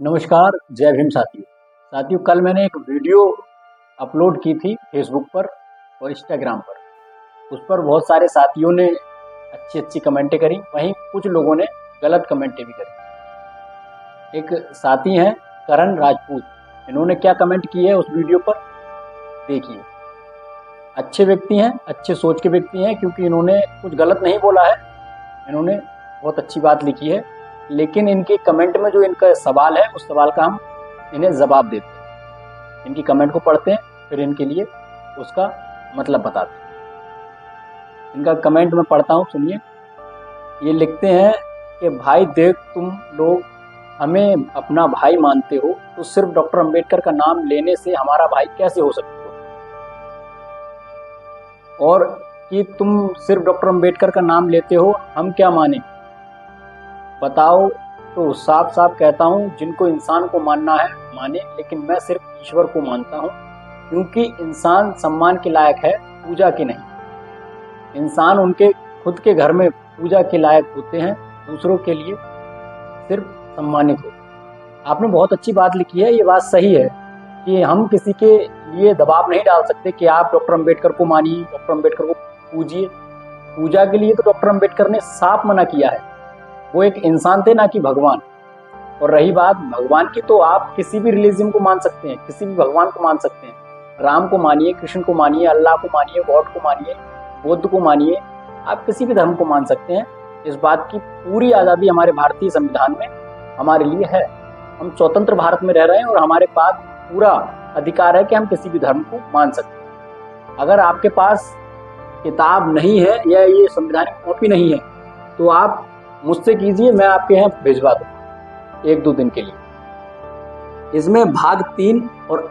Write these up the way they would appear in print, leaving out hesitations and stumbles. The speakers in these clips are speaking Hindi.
नमस्कार, जय भीम साथियों। कल मैंने एक वीडियो अपलोड की थी फेसबुक पर और इंस्टाग्राम पर। उस पर बहुत सारे साथियों ने अच्छी अच्छी कमेंटें करी, वहीं कुछ लोगों ने गलत कमेंटें भी करी। एक साथी हैं करण राजपूत, इन्होंने क्या कमेंट की है उस वीडियो पर देखिए। अच्छे व्यक्ति हैं, अच्छे सोच के व्यक्ति हैं, क्योंकि इन्होंने कुछ गलत नहीं बोला है, इन्होंने बहुत अच्छी बात लिखी है। लेकिन इनके कमेंट में जो इनका सवाल है उस सवाल का हम इन्हें जवाब देते हैं। इनकी कमेंट को पढ़ते हैं, फिर इनके लिए उसका मतलब बताते हैं। इनका कमेंट मैं पढ़ता हूँ, सुनिए। ये लिखते हैं कि भाई देख, तुम लोग हमें अपना भाई मानते हो तो सिर्फ डॉक्टर अंबेडकर का नाम लेने से हमारा भाई कैसे हो सकते हो, और कि तुम सिर्फ डॉक्टर अंबेडकर का नाम लेते हो, हम क्या माने बताओ। तो साफ साफ कहता हूँ, जिनको इंसान को मानना है माने, लेकिन मैं सिर्फ ईश्वर को मानता हूँ, क्योंकि इंसान सम्मान के लायक है, पूजा के नहीं। इंसान उनके खुद के घर में पूजा के लायक होते हैं, दूसरों के लिए सिर्फ सम्मानित हो। आपने बहुत अच्छी बात लिखी है, ये बात सही है कि हम किसी के लिए दबाव नहीं डाल सकते कि आप डॉक्टर अंबेडकर को मानिए, डॉक्टर अंबेडकर को पूजिए। पूजा के लिए तो डॉक्टर अंबेडकर ने साफ मना किया है, वो एक इंसान थे, ना कि भगवान। और रही बात भगवान की, तो आप किसी भी रिलीजन को मान सकते हैं, किसी भी भगवान को मान सकते हैं। राम को मानिए, कृष्ण को मानिए, अल्लाह को मानिए, गॉड को मानिए, बुद्ध को मानिए, आप किसी भी धर्म को मान सकते हैं। इस बात की पूरी आज़ादी हमारे भारतीय संविधान में हमारे लिए है। हम स्वतंत्र भारत में रह रहे हैं और हमारे पास पूरा अधिकार है कि हम किसी भी धर्म को मान सकते हैं। अगर आपके पास किताब नहीं है या ये संवैधानिक कॉपी नहीं है तो आप मुझसे कीजिए, मैं आपके यहाँ भिजवा दूँ 1-2 दिन के लिए। इसमें भाग 3 और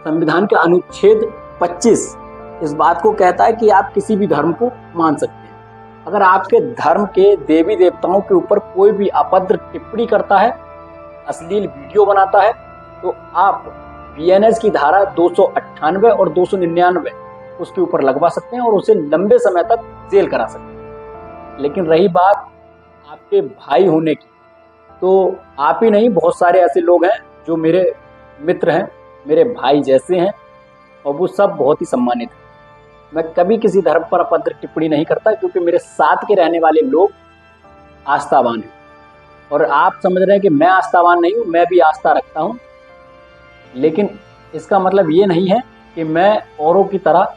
संविधान के अनुच्छेद 25 इस बात को कहता है कि आप किसी भी धर्म को मान सकते हैं। अगर आपके धर्म के देवी देवताओं के ऊपर कोई भी अभद्र टिप्पणी करता है, अश्लील वीडियो बनाता है, तो आप बीएनएस की धारा 298 और 299 उसके ऊपर लगवा सकते हैं और उसे लंबे समय तक जेल करा सकते हैं। लेकिन रही बात आपके भाई होने की, तो आप ही नहीं, बहुत सारे ऐसे लोग हैं जो मेरे मित्र हैं, मेरे भाई जैसे हैं, और वो सब बहुत ही सम्मानित हैं। मैं कभी किसी धर्म पर अभद्र टिप्पणी नहीं करता, क्योंकि मेरे साथ के रहने वाले लोग आस्थावान हैं। और आप समझ रहे हैं कि मैं आस्थावान नहीं हूँ, मैं भी आस्था रखता हूँ, लेकिन इसका मतलब ये नहीं है कि मैं औरों की तरह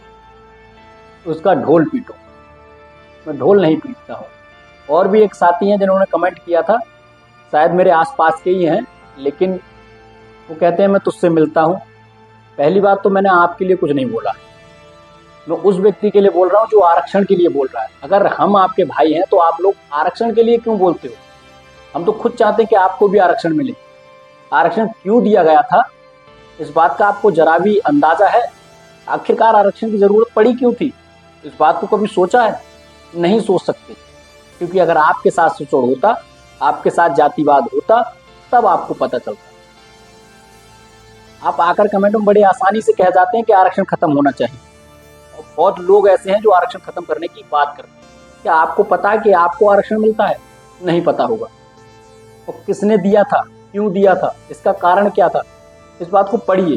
उसका ढोल पीटूं। मैं ढोल नहीं पीटता हूँ। और भी एक साथी हैं जिन्होंने कमेंट किया था, शायद मेरे आसपास के ही हैं, लेकिन वो कहते हैं मैं तुझसे मिलता हूँ। पहली बात तो मैंने आपके लिए कुछ नहीं बोला, मैं उस व्यक्ति के लिए बोल रहा हूँ जो आरक्षण के लिए बोल रहा है। अगर हम आपके भाई हैं तो आप लोग आरक्षण के लिए क्यों बोलते हो? हम तो खुद चाहते हैं कि आपको भी आरक्षण मिले। आरक्षण क्यों दिया गया था, इस बात का आपको जरा भी अंदाजा है? आखिरकार आरक्षण की जरूरत पड़ी क्यों थी? इस बात को कभी सोचा है? नहीं सोच सकते, क्योंकि अगर आपके साथ सुचोड़ होता, आपके साथ जातिवाद होता, तब आपको पता चलता। आप आकर कमेंट में बड़े आसानी से कह जाते हैं कि आरक्षण खत्म होना चाहिए, और बहुत लोग ऐसे हैं जो आरक्षण खत्म करने की बात करते हैं। क्या आपको पता है कि आपको आरक्षण मिलता है? नहीं पता होगा। और किसने दिया था, क्यों दिया था, इसका कारण क्या था, इस बात को पढ़िए।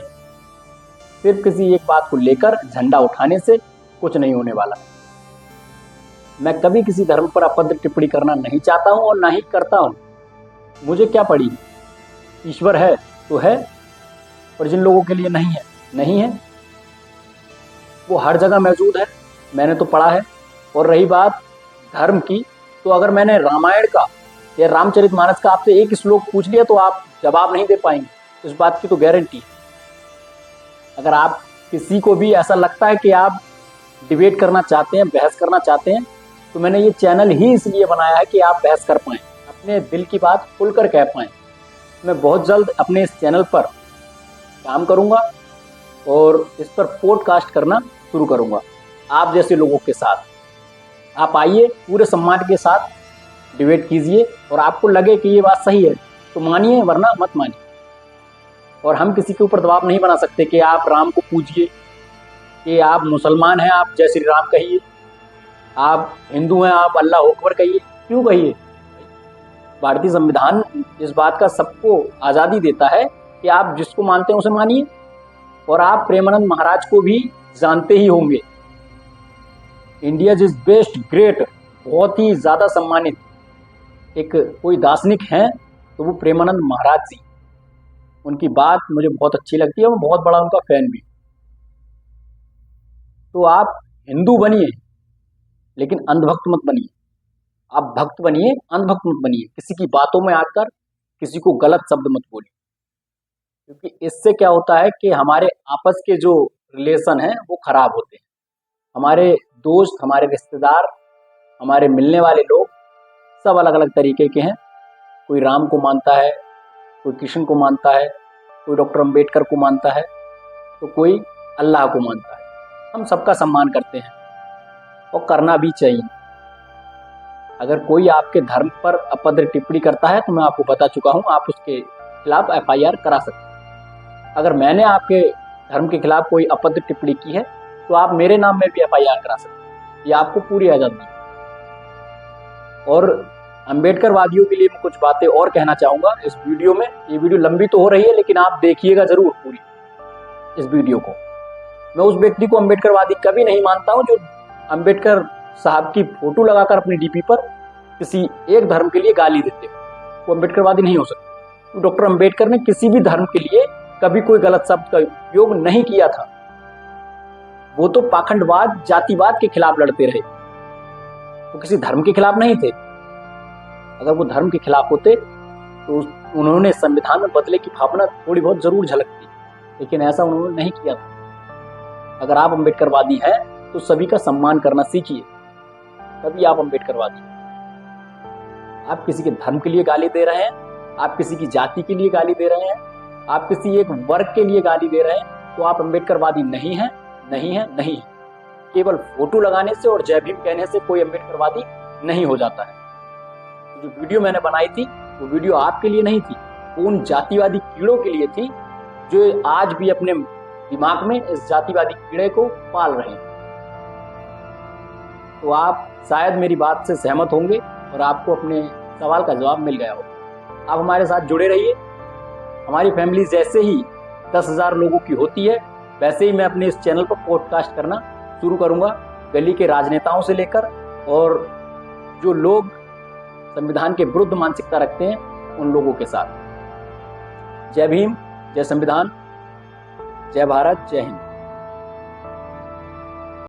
सिर्फ किसी एक बात को लेकर झंडा उठाने से कुछ नहीं होने वाला। मैं कभी किसी धर्म पर अभद्र टिप्पणी करना नहीं चाहता हूं और ना ही करता हूं। मुझे क्या पड़ी, ईश्वर है तो है, और जिन लोगों के लिए नहीं है नहीं है, वो हर जगह मौजूद है, मैंने तो पढ़ा है। और रही बात धर्म की, तो अगर मैंने रामायण का या रामचरितमानस का आपसे एक श्लोक पूछ लिया तो आप जवाब नहीं दे पाएंगे, इस बात की तो गारंटी है। अगर आप किसी को भी ऐसा लगता है कि आप डिबेट करना चाहते हैं, बहस करना चाहते हैं, तो मैंने ये चैनल ही इसलिए बनाया है कि आप बहस कर पाएँ, अपने दिल की बात खुलकर कह पाएँ। मैं बहुत जल्द अपने इस चैनल पर काम करूंगा और इस पर पॉडकास्ट करना शुरू करूंगा आप जैसे लोगों के साथ। आप आइए, पूरे सम्मान के साथ डिबेट कीजिए, और आपको लगे कि ये बात सही है तो मानिए, वरना मत मानिए। और हम किसी के ऊपर दबाव नहीं बना सकते कि आप राम को पूजिए, कि आप मुसलमान हैं आप जय श्री राम कहिए, आप हिंदू हैं आप अल्लाह अकबर कहिए। क्यों कहिए? भारतीय संविधान इस बात का सबको आज़ादी देता है कि आप जिसको मानते हैं उसे मानिए। और आप प्रेमानंद महाराज को भी जानते ही होंगे, इंडिया इज बेस्ट ग्रेट, बहुत ही ज़्यादा सम्मानित एक कोई दार्शनिक हैं तो वो प्रेमानंद महाराज जी। उनकी बात मुझे बहुत अच्छी लगती है, मैं बहुत बड़ा उनका फैन भी। तो आप हिंदू बनिए लेकिन अंधभक्त मत बनिए। आप भक्त बनिए, अंधभक्त मत बनिए। किसी की बातों में आकर किसी को गलत शब्द मत बोलिए, क्योंकि इससे क्या होता है कि हमारे आपस के जो रिलेशन हैं वो खराब होते हैं। हमारे दोस्त, हमारे रिश्तेदार, हमारे मिलने वाले लोग सब अलग अलग तरीके के हैं। कोई राम को मानता है, कोई कृष्ण को मानता है, कोई डॉक्टर अंबेडकर को मानता है, तो कोई अल्लाह को मानता है। हम सबका सम्मान करते हैं और करना भी चाहिए। अगर कोई आपके धर्म पर अपद्र टिप्पणी करता है तो मैं आपको बता चुका हूं, आप उसके खिलाफ एफआईआर करा सकते हैं। अगर मैंने आपके धर्म के खिलाफ कोई अपद्र टिप्पणी की है तो आप मेरे नाम में भी एफआईआर करा सकते हैं। ये आपको पूरी आज़ादी है। और अंबेडकर वादियों के लिए मैं कुछ बातें और कहना चाहूँगा इस वीडियो में। ये वीडियो लंबी तो हो रही है लेकिन आप देखिएगा ज़रूर पूरी इस वीडियो को। मैं उस व्यक्ति को अंबेडकरवादी कभी नहीं मानता हूँ जो अंबेडकर साहब की फोटो लगाकर अपनी डीपी पर किसी एक धर्म के लिए गाली देते हो, वो अंबेडकरवादी नहीं हो सकते। तो डॉक्टर अंबेडकर ने किसी भी धर्म के लिए कभी कोई गलत शब्द का उपयोग नहीं किया था। वो तो पाखंडवाद, जातिवाद के खिलाफ लड़ते रहे, वो किसी धर्म के खिलाफ नहीं थे। अगर वो धर्म के खिलाफ होते तो उन्होंने संविधान में बदले की भावना थोड़ी बहुत जरूर झलकती, लेकिन ऐसा उन्होंने नहीं किया था। अगर आप अंबेडकरवादी हैं तो सभी का सम्मान करना सीखिए, तभी आप अंबेडकरवादी हैं। आप किसी के धर्म के लिए गाली दे रहे हैं, आप किसी की जाति के लिए गाली दे रहे हैं, आप किसी एक वर्ग के लिए गाली दे रहे हैं, तो आप अंबेडकरवादी नहीं हैं, नहीं हैं, नहीं हैं। केवल फोटो लगाने से और जय भीम कहने से कोई अंबेडकरवादी नहीं हो जाता है। जो वीडियो मैंने बनाई थी वो वीडियो आपके लिए नहीं थी, वो उन जातिवादी कीड़ों के लिए थी जो आज भी अपने दिमाग में इस जातिवादी कीड़े को पाल रहे हैं। तो आप शायद मेरी बात से सहमत होंगे और आपको अपने सवाल का जवाब मिल गया होगा। आप हमारे साथ जुड़े रहिए। हमारी फैमिली जैसे ही 10,000 लोगों की होती है वैसे ही मैं अपने इस चैनल पर पॉडकास्ट करना शुरू करूंगा, गली के राजनेताओं से लेकर और जो लोग संविधान के विरुद्ध मानसिकता रखते हैं उन लोगों के साथ। जय भीम, जय संविधान, जय भारत, जय हिंद।